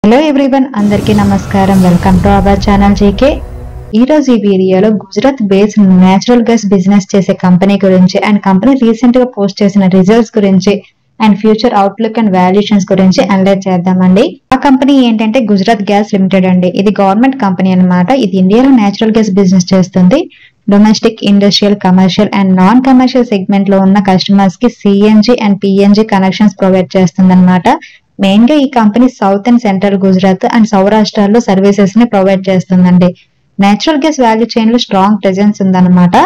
Hello everyone, అందరికీ నమస్కారం. Welcome to our channel GK. ఈ రోజు ఈ వీడియోలో Gujarat based natural gas business చేసే కంపెనీ గురించి అండ్ కంపెనీ రీసెంట్ గా పోస్ట్ చేసిన రిజల్ట్స్ గురించి and future outlook and valuations గురించి అనలైజ్ చేద్దామండి. ఆ కంపెనీ ఏంటంటే గుజరాత్ గ్యాస్ లిమిటెడ్ అండి. ఇది గవర్నమెంట్ కంపెనీ అన్నమాట. ఇది ఇండియాలో నేచురల్ గ్యాస్ బిజినెస్ చేస్తుంది. Domestic, industrial, commercial and non commercial segment లో ఉన్న కస్టమర్స్ కి CNG and PNG connections provide చేస్తుంది అనమాట. మెయిన్ గా ఈ company south and central Gujarat and సౌరాష్ట్రలో services ని ప్రొవైడ్ చేస్తుందండి. నేచురల్ గ్యాస్ వాల్యూ చైన్ లో స్ట్రాంగ్ ప్రెజెన్స్ ఉందన్నమాట.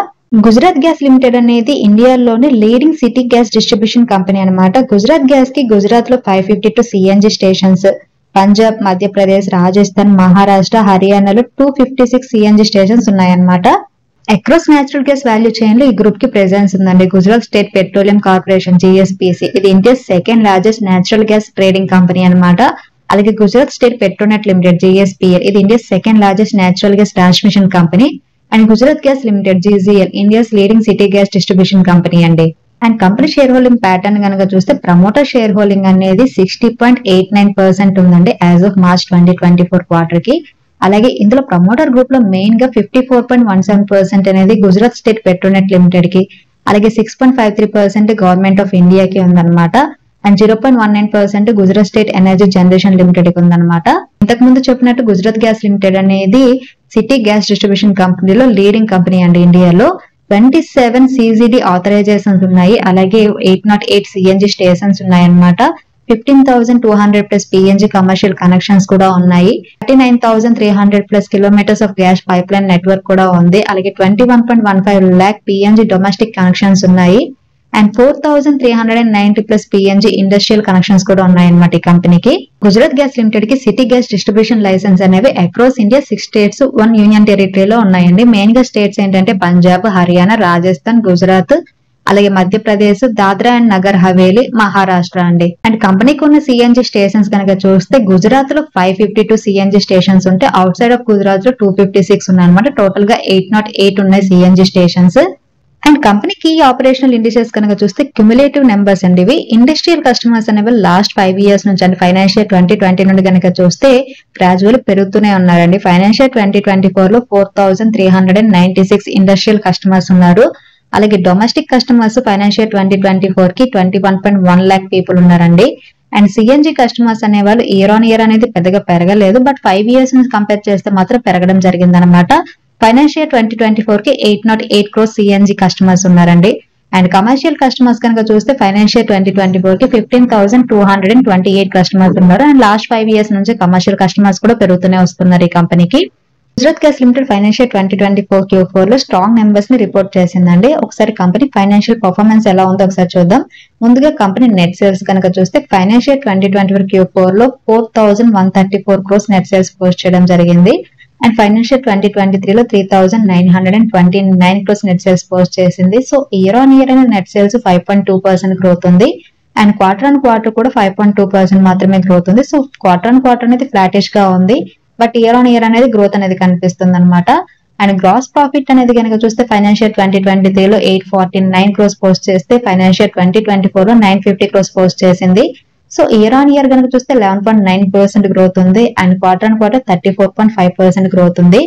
గుజరాత్ గ్యాస్ లిమిటెడ్ అనేది ఇండియాలోని leading city gas distribution company అనమాట. గుజరాత్ గ్యాస్ కి గుజరాత్ లో 552 సిఎన్జి స్టేషన్స్, పంజాబ్, మధ్యప్రదేశ్, రాజస్థాన్, మహారాష్ట్ర, హర్యానాలో 256 సిఎన్జి స్టేషన్స్ ఉన్నాయన్నమాట. Across natural gas value chain లో ఈ గ్రూప్ కి ప్రెజెన్స్ ఉందండి. Gujarat state petroleum corporation GSPC, ఇది India second largest natural gas trading company అనమాట. అలాగే Gujarat state Petronet limited GSPL, ఇది India second largest natural gas transmission company. And Gujarat gas limited GGL, India's leading city gas distribution company అండి. And company share holding pattern కనుక చూస్తే promoter share holding అనేది 60.89% ఉందండి as of March 2024 quarter కి. అలాగే ఇందులో promoter group లో main గా 54.17% అనేది గుజరాత్ స్టేట్ పెట్రోనెట్ లిమిటెడ్ కి, అలాగే 6.53% గవర్నమెంట్ ఆఫ్ ఇండియాకి ఉందన్నమాట. And 0.19% Gujarat state energy generation limited కి ఉందన్నమాట. ఇంతకు ముందు చెప్పినట్టు గుజరాత్ గ్యాస్ లిమిటెడ్ అనేది సిటీ గ్యాస్ డిస్ట్రిబ్యూషన్ కంపెనీలో లీడింగ్ కంపెనీ అండి. ఇండియాలో 27 సిజిడి ఆథరైజేషన్స్ ఉన్నాయి. అలాగే 808 సిఎన్జి స్టేషన్స్ ఉన్నాయన్నమాట. 15,200 ప్లస్ పిఎన్జి కమర్షియల్ కనెక్షన్స్ కూడా ఉన్నాయి. 39,300 plus kilometres of gas pipe line network కూడా ఉంది. అలాగే 21.15 lakh పిఎన్జి డొమెస్టిక్ కనెక్షన్స్ ఉన్నాయి. And 4,390 plus PNG industrial connections కూడా ఉన్నాయన్నమాట ఈ కంపెనీకి. గుజరాత్ గ్యాస్ లిమిటెడ్ కి సిటీ గ్యాస్ డిస్ట్రిబ్యూషన్ లైసెన్స్ అనేవి అక్రాస్ ఇండియా 6 స్టేట్స్, 1 యూనియన్ టెరిటరీలో ఉన్నాయండి. మెయిన్ గా స్టేట్స్ ఏంటంటే పంజాబ్, హర్యానా, రాజస్థాన్, గుజరాత్, అలాగే మధ్యప్రదేశ్, దాద్రా అండ్ నగర్ హవేలీ, మహారాష్ట్ర అండి. అండ్ కంపెనీకి ఉన్న సిఎన్జి స్టేషన్స్ కనుక చూస్తే గుజరాత్ లో 552 సిఎన్జి స్టేషన్స్ ఉంటే అవుట్ సైడ్ ఆఫ్ గుజరాత్ లో 256 ఉన్నాయన్నమాట. టోటల్ గా 808 ఉన్నాయి సిఎన్జి స్టేషన్స్. అండ్ కంపెనీకి ఆపరేషనల్ ఇండిసెస్ కనుక చూస్తే క్యుములేటివ్ నెంబర్స్ అండి. ఇవి ఇండస్ట్రియల్ కస్టమర్స్ అనేవి లాస్ట్ 5 ఇయర్స్ నుంచి అంటే ఫైనాన్షియల్ 2020 నుండి కనుక చూస్తే గ్రాడ్యువల్ పెరుగుతూనే ఉన్నారండి. ఫైనాన్షియల్ 2024 లో 4,396 ఇండస్ట్రియల్ కస్టమర్స్ ఉన్నారు. అలాగే డొమెస్టిక్ కస్టమర్స్ ఫైనాన్షియల్ 2024 కి 21.1 lakh పీపుల్ ఉన్నారండి. అండ్ సిఎన్జి కస్టమర్స్ అనేవాళ్ళు ఇయర్ ఆన్ ఇయర్ అనేది పెద్దగా పెరగలేదు, బట్ 5 ఇయర్స్ నుంచి కంపేర్ చేస్తే మాత్రం పెరగడం జరిగింది అనమాట. ఫైనాన్షియల్ 2024 కి 808 crores సిఎన్జి కస్టమర్స్ ఉన్నారండి. అండ్ కమర్షియల్ కస్టమర్స్ కనుక చూస్తే ఫైనాన్షియల్ 2024 కి 15,228 కస్టమర్స్ ఉన్నారు. అండ్ లాస్ట్ 5 ఇయర్స్ నుంచి కమర్షియల్ కస్టమర్స్ కూడా పెరుగుతూనే వస్తున్నారు ఈ కంపెనీకి. Gujarat gas limited financial 2024 Q4 లో స్ట్రాంగ్ నెంబర్స్ ని రిపోర్ట్ చేసిందండి. ఒకసారి కంపెనీ ఫైనాన్షియల్ పర్ఫార్మెన్స్ ఎలా ఉందో ఒకసారి చూద్దాం. ముందుగా కంపెనీ నెట్ సేల్స్ కనుక చూస్తే ఫైనాన్షియల్ 2024 Q4 లో 4,134 crores నెట్ సేల్స్ పోస్ట్ చేయడం జరిగింది. అండ్ ఫైనాన్షియల్ 2023 లో 3,929 crores నెట్ సేల్స్ పోస్ట్ చేసింది. సో ఇయర్ ఆన్ ఇయర్ అనేది నెట్ సేల్స్ 5.2% గ్రోత్ ఉంది. అండ్ క్వార్టర్ ఆన్ క్వార్టర్ కూడా 5.2% మాత్రమే గ్రోత్ ఉంది. సో క్వార్టర్ ఆన్ క్వార్టర్ అనేది ఫ్లాటిష్ గా ఉంది, బట్ ఇయర్ ఆన్ ఇయర్ అనేది గ్రోత్ అనేది కనిపిస్తుంది అనమాట. అండ్ గ్రాస్ ప్రాఫిట్ అనేది కనుక చూస్తే ఫైనాన్షియల్ 2023 లో 849 crores పోస్ట్ చేస్తే ఫైనాన్షియల్ 2024 లో 950 crores పోస్ట్ చేసింది. సో ఇయర్ ఆన్ ఇయర్ కనుక చూస్తే 11.9% గ్రోత్ ఉంది. And quarter on quarter 34.5% growth ఉంది.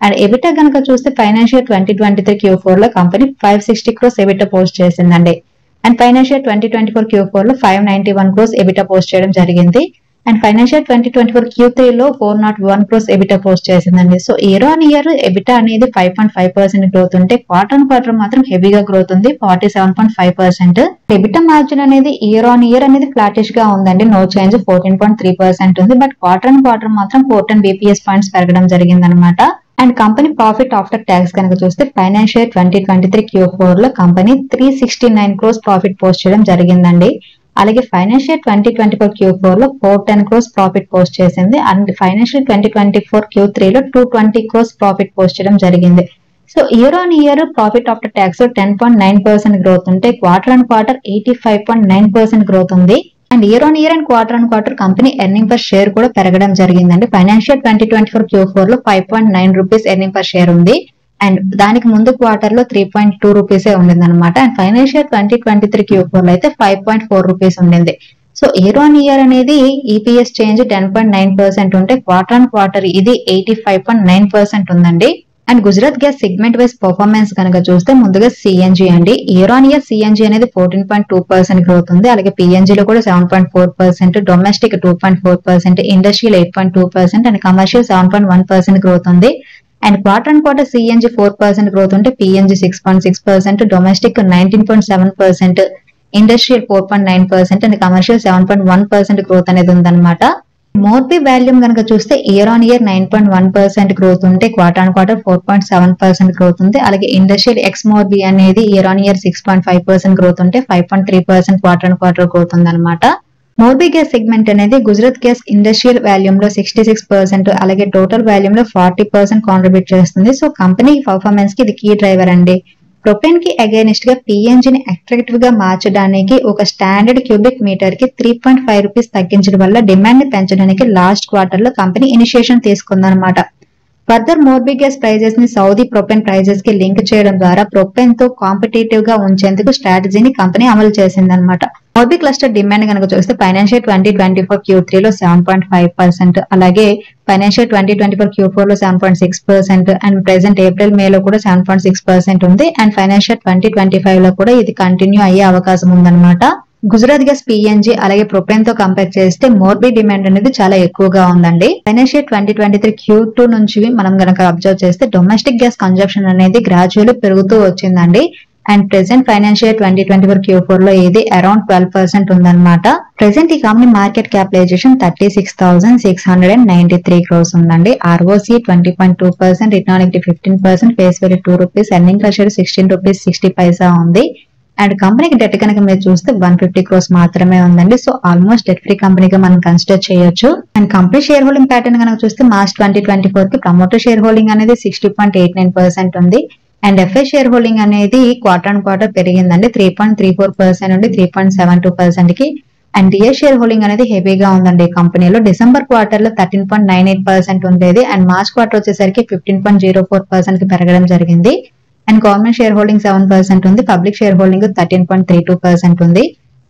అండ్ ఎబిటా కనుక చూస్తే ఫైనాన్షియల్ 2023 Q4 లో కంపెనీ 560 crores ఎబిటా పోస్ట్ చేసిందండి. అండ్ ఫైనాన్షియల్ 2024 Q4 లో 591 crores ఎబిటా పోస్ట్ చేయడం జరిగింది. అండ్ ఫైనాన్షియల్ 2024 Q3 లో 401 crores ఎబిటా పోస్ట్ చేసిందండి. So year on year EBITDA అనేది 5.5% గ్రోత్ ఉంటే క్వార్టర్ ఆన్ క్వార్టర్ మాత్రం హెవీగా గ్రోత్ ఉంది, 47.5%. ఎబిటా మార్జిన్ అనేది ఇయర్ ఆన్ ఇయర్ అనేది ఫ్లాటిష్ గా ఉందండి, నో చేంజ్ 14.3% ఉంది. బట్ క్వార్టర్ ఆన్ క్వార్టర్ మాత్రం 14 BPS పాయింట్స్ పెరగడం జరిగింది అనమాట. And company profit after tax కనుక చూస్తే ఫైనాన్షియల్ 2023 Q4 లో కంపెనీ 369 crores ప్రాఫిట్ పోస్ట్ చేయడం జరిగిందండి. అలాగే ఫైనాన్షియల్ 2024 Q4 లో 410 crores ప్రాఫిట్ పోస్ట్ చేసింది. అండ్ ఫైనాన్షియల్ 2024 Q3 లో 220 crores ప్రాఫిట్ పోస్ట్ చేయడం జరిగింది. So year on year profit after tax 10.9% growth ఉంటే క్వార్టర్ ఆన్ క్వార్టర్ 85.9% గ్రోత్ ఉంది. And year on year and quarter on quarter company earning per share కూడా పెరగడం జరిగిందండి. Financial 2024 Q4 లో 5.9 rupees earning per share ఉంది. And దానికి ముందు quarter లో 3.2 రూపీసే ఉండింది అనమాట. అండ్ ఫైనాన్షియల్ 2023 Q4 లో అయితే 5.4 రూపీస్ ఉండింది. సో ఇయర్ ఆన్ ఇయర్ అనేది ఈపీఎస్ చేంజ్ 10.9% ఉంటే క్వార్టర్ ఆన్ క్వార్టర్ ఇది 85.9% ఉందండి. And Gujarat gas segment wise performance కనుక చూస్తే ముందుగా సిఎన్జి అండి. ఇయర్ ఆన్ ఇయర్ సిఎన్జి అనేది 14.2% గ్రోత్ ఉంది. అలాగే పిఎన్జి లో కూడా 7.4%, domestic 2.4%, industrial 8.2% and commercial 7.1% growth ఉంది. And quarter and quarter CNG 4% growth ఉంటే PNG 6.6%, domestic 19.7%, industrial 4.9% and commercial 7.1% growth అనేది ఉందన్నమాట. మోర్బీ వాల్యూమ్ కనుక చూస్తే ఇయర్ ఆన్ ఇయర్ 9.1% గ్రోత్ ఉంటే క్వార్టర్ ఆన్ క్వార్టర్ 4.7% గ్రోత్ ఉంది. అలాగే ఇండస్ట్రియల్ ఎక్స్ మోర్బీ అనేది ఇయర్ ఆన్ ఇయర్ 6.5% గ్రోత్ ఉంటే 5.3% క్వార్టర్ ఆన్ క్వార్టర్ గ్రోత్ ఉందన్నమాట. మోర్బీ గ్యాస్ సెగ్మెంట్ అనేది గుజరాత్ గ్యాస్ ఇండస్ట్రియల్ వాల్యూమ్ లో 66%, అలాగే టోటల్ వాల్యూమ్ లో 40% కాంట్రిబ్యూట్ చేస్తుంది. సో కంపెనీ పర్ఫార్మెన్స్ కి ఇది కీ డ్రైవర్ అండి. ప్రొపెన్ కి అగైనిస్ట్ గా పిఎన్జి ని అట్రాక్టివ్ గా మార్చడానికి ఒక స్టాండర్డ్ క్యూబిక్ మీటర్ కి 3.5 రూపీస్ తగ్గించడం వల్ల డిమాండ్ ని పెంచడానికి లాస్ట్ క్వార్టర్ లో కంపెనీ ఇనిషియేషన్ తీసుకుందన్నమాట. ఫర్దర్ మోర్బీ గ్యాస్ ప్రైజెస్ ని సౌదీ ప్రొపెన్ ప్రైజెస్ కి లింక్ చేయడం ద్వారా ప్రొపెన్ తో కాంపిటేటివ్ గా ఉంచేందుకు స్ట్రాటజీని కంపెనీ అమలు చేసిందన్నమాట. మోర్బీ క్లస్టర్ డిమాండ్ కనుక చూస్తే ఫైనాన్షియల్ 2024 Q3 లో 7.5%, అలాగే ఫైనాన్షియల్ 2024 Q4 లో 7.6% అండ్ ప్రెసెంట్ ఏప్రిల్ మే లో కూడా 7.6% ఉంది. అండ్ ఫైనాన్షియల్ 2025 లో కూడా ఇది కంటిన్యూ అయ్యే అవకాశం ఉందన్నమాట. గుజరాత్ గ్యాస్ పిఎన్జి అలాగే ప్రొపెన్ తో కంపేర్ చేస్తే మోర్బీ డిమాండ్ అనేది చాలా ఎక్కువగా ఉందండి. ఫైనాన్షియల్ 2023 Q2 నుంచి మనం గనక అబ్జర్వ్ చేస్తే డొమెస్టిక్ గ్యాస్ కన్జంప్షన్ అనేది గ్రాడ్యువల్లీ పెరుగుతూ వచ్చిందండి. అండ్ ప్రెసెంట్ ఫైనాన్షియల్ 2024 Q4 లో ఇది అరౌండ్ 12% ఉందన్నమాట. ప్రెసెంట్ ఈ కంపెనీ మార్కెట్ క్యాపిటలైజేషన్ 36,693 crores ఉందండి. ROC 20.2%, return on equity 15%, face value 2 rupees, earning per share 16 rupees 60 పైసా ఉంది. అండ్ కంపెనీకి డెట్ కనుక మీరు చూస్తే 150 crores మాత్రమే ఉందండి. సో ఆల్మోస్ట్ డెట్ ఫ్రీ కంపెనీగా మనం కన్సిడర్ చేయొచ్చు. And company share holding pattern కనుక చూస్తే మార్చ్ 2024 కి ప్రమోటర్ షేర్ హోల్డింగ్ అనేది 60.89% ఉంది. అండ్ ఎఫ్ఐ షేర్ హోల్డింగ్ అనేది క్వార్టర్ ఆన్ క్వార్టర్ పెరిగిందండి. 3.34% నుండి 3.72% కి. అండ్ డిఎస్ షేర్ హోల్డింగ్ అనేది హెవీగా ఉందండి కంపెనీలో. డిసెంబర్ క్వార్టర్ లో 13.98% ఉండేది. అండ్ మార్చ్ క్వార్టర్ వచ్చేసరికి 15.04% కి పెరగడం జరిగింది. అండ్ గవర్నమెంట్ షేర్ హోల్డింగ్ 7% ఉంది. పబ్లిక్ షేర్ హోల్డింగ్ 13.32% ఉంది.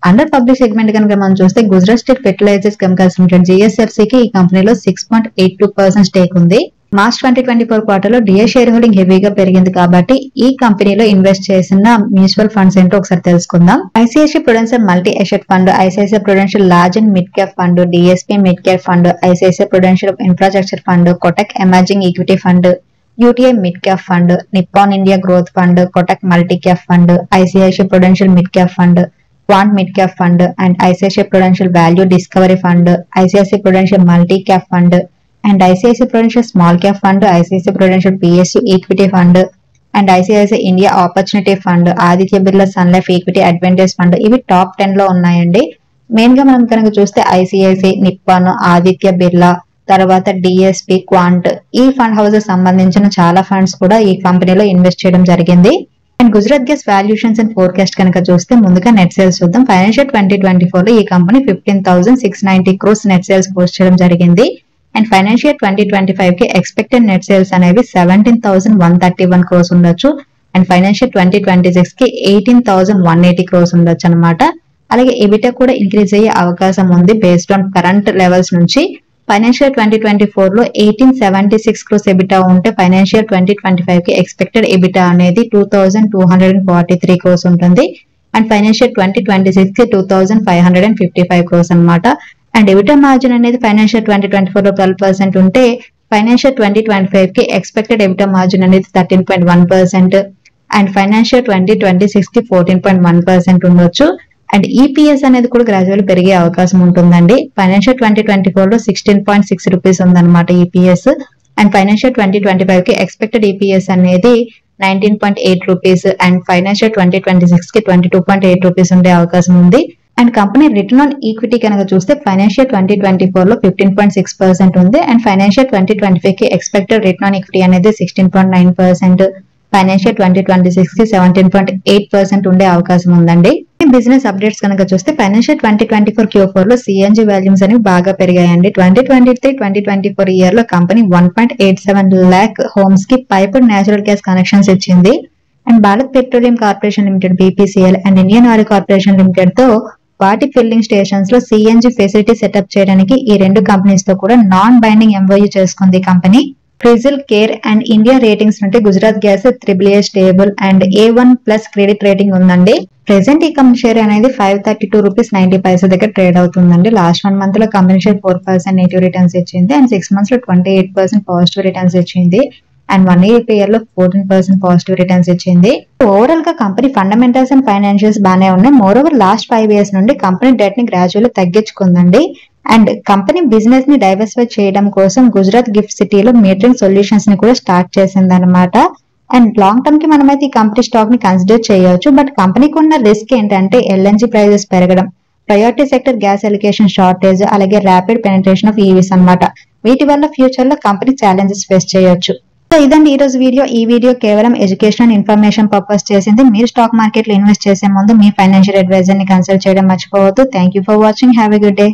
అండర్ పబ్లిక్ సెగ్మెంట్ కనుక మనం చూస్తే Gujarat state fertilizers chemicals limited GSFC కి ఈ కంపెనీలో 6.82% స్టేక్ ఉంది. మార్చ్ 2024 క్వార్టర్ లో డిఎస్ షేర్ హోల్డింగ్ హెవీగా పెరిగింది కాబట్టి ఈ కంపెనీలో ఇన్వెస్ట్ చేసిన మ్యూచువల్ ఫండ్స్ ఏంటో ఒకసారి తెలుసుకుందాం. ICICI Prudential multi asset fund, ICICI Prudential large and mid cap fund, DSP mid cap fund, ICICI Prudential infrastructure fund, Kotak emerging equity fund, UTI mid cap fund, Nippon India growth fund, Kotak multi cap fund, ICICI Prudential mid cap fund, Quant mid cap fund and ICICI Prudential value discovery fund, ICICI Prudential multi cap fund and ICICI Prudential small cap fund, ICICI Prudential PSU equity fund and ICICI India opportunity fund, Aditya Birla Sun Life equity advantage fund ఇవి top 10 లో ఉన్నాయండి. Main గా మనం కనుక చూస్తే ICICI, Nippon, Aditya Birla, తర్వాత DSP, quant ఈ fund houses సంబంధించిన చాలా ఫండ్స్ కూడా ఈ కంపెనీలో ఇన్వెస్ట్ చేయడం జరిగింది. And Gujarat gas valuations and forecast కనుక చూస్తే ముందుగా నెట్ సేల్స్ చూద్దాం. ఫైనాన్షియల్ 2024 లో ఈ company 15,690 crores net sales post చేయడం జరిగింది. అండ్ ఫైనాన్షియల్ 2025 కి ఎక్స్పెక్టెడ్ నెట్ సేల్స్ అనేవి 17,131 crores ఉండొచ్చు. అండ్ ఫైనాన్షియల్ 2026 కి 18,180 crores ఉండొచ్చు అనమాట. అలాగే ఎబిటా కూడా ఇంక్రీజ్ అయ్యే అవకాశం ఉంది బేస్డ్ ఆన్ కరెంట్ లెవెల్స్ నుంచి. ఫైనాన్షియల్ 2024 లో 1876 crores ఎబిటా ఉంటే ఫైనాన్షియల్ 2025 కి ఎక్స్పెక్టెడ్ ఎబిటా అనేది 2,243 crores ఉంటుంది. అండ్ ఫైనాన్షియల్ 2026 కి 2,555 crores అనమాట. అండ్ ఎబిటా మార్జిన్ అనేది ఫైనాన్షియల్ 2024 లో 12% ఉంటే ఫైనాన్షియల్ 2025 కి ఎక్స్పెక్టెడ్ ఎబిటా మార్జిన్ అనేది 13.1% అండ్ ఫైనాన్షియల్ 2026 కి 14.1% ఉండొచ్చు. అండ్ ఈపీఎస్ అనేది కూడా గ్రాడ్యువల్ పెరిగే అవకాశం ఉంటుందండి. ఫైనాన్షియల్ 2024 లో 16.6 రూపీస్ ఉందన్నమాట ఈపీఎస్. అండ్ ఫైనాన్షియల్ 2025 కి ఎక్స్పెక్టెడ్ ఈపీఎస్ అనేది 19.8 రూపీస్ అండ్ ఫైనాన్షియల్ 2026 కి 22.8 రూపీస్ ఉండే అవకాశం ఉంది. And company return on equity కనుక చూస్తే ఫైనాన్షియల్ 2024 లో 15.6% ఉంది. అండ్ ఫైనాన్షియల్ 2025 కి ఎక్స్పెక్టెడ్ రిటర్న్ ఆన్ ఈక్విటీ అనేది 16.9%, ఫైనాన్షియల్ 2026 కి 17.8% ఉండే అవకాశం ఉందండి. బిజినెస్ అప్డేట్స్ కనుక చూస్తే ఫైనాన్షియల్ 2024 Q4 లో సిఎన్జి వాల్యూమ్స్ అనేవి బాగా పెరిగాయండి. 2023-2024 ఇయర్ లో కంపెనీ 1.87 lakh హోమ్స్ కి పైప్డ్ నేచురల్ గ్యాస్ కనెక్షన్స్ ఇచ్చింది. And Bharat petroleum corporation limited BPCL and Indian oil corporation limited తో వాటి ఫిల్లింగ్ స్టేషన్స్ లో సిఎన్జి ఫెసిలిటీ సెటప్ చేయడానికి ఈ రెండు కంపెనీస్ తో కూడా నాన్ బైండింగ్ ఎంఓయూ చేసుకుంది ఈ company. Crisil CARE and India ratings నుండి Gujarat gas AAA stable and A1+ credit rating ఉందండి. ప్రెసెంట్ ఈ కంపెనీ షేర్ అనేది 532 రూపీస్ 90 పైసా దగ్గర ట్రేడ్ అవుతుందండి. లాస్ట్ 1 మంత్ లో కంపెనీ షేర్ 4% నెగిటివ్ రిటర్న్స్ ఇచ్చింది అండ్ 6 మంత్స్ లో 28% పాజిటివ్ రిటర్న్స్ ఇచ్చింది అండ్ 1 year లో 14% పాజిటివ్ రిటర్న్స్ ఇచ్చింది. ఓవరాల్ గా కంపెనీ ఫండమెంటల్స్ అండ్ ఫైనాన్షియల్స్ బానే ఉన్నాయి. మోర్ ఓవర్ లాస్ట్ 5 years నుండి కంపెనీ డెట్ ని గ్రాడ్యువల్ తగ్గించుకుందండి అండ్ కంపెనీ బిజినెస్ ని డైవర్సిఫై చేయడం కోసం గుజరాత్ గిఫ్ట్ సిటీలో మీటరింగ్ సొల్యూషన్స్ ని కూడా స్టార్ట్ చేసింది అనమాట. అండ్ లాంగ్ టర్మ్ కి మనమైతే ఈ కంపెనీ స్టాక్ ని కన్సిడర్ చేయొచ్చు. బట్ కంపెనీకి ఉన్న రిస్క్ ఏంటంటే ఎల్ఎన్జీ ప్రైజెస్ పెరగడం, priority sector gas allocation shortage, అలాగే ర్యాపిడ్ పెనిట్రేషన్ ఆఫ్ ఈవీస్ అన్నమాట. వీటి వల్ల ఫ్యూచర్ లో కంపెనీ ఛాలెంజెస్ ఫేస్ చేయొచ్చు. సో ఇదండి ఈ రోజు వీడియో. ఈ వీడియో కేవలం ఎడ్యుకేషన్ అండ్ ఇన్ఫర్మేషన్ పర్పస్ చేసింది. మీరు స్టాక్ మార్కెట్ లో ఇన్వెస్ట్ చేసే ముందు మీ ఫైనాన్షియల్ అడ్వైజర్ ని కన్సల్ట్ చేయడం మర్చిపోవద్దు. Thank you for watching. Have a good day.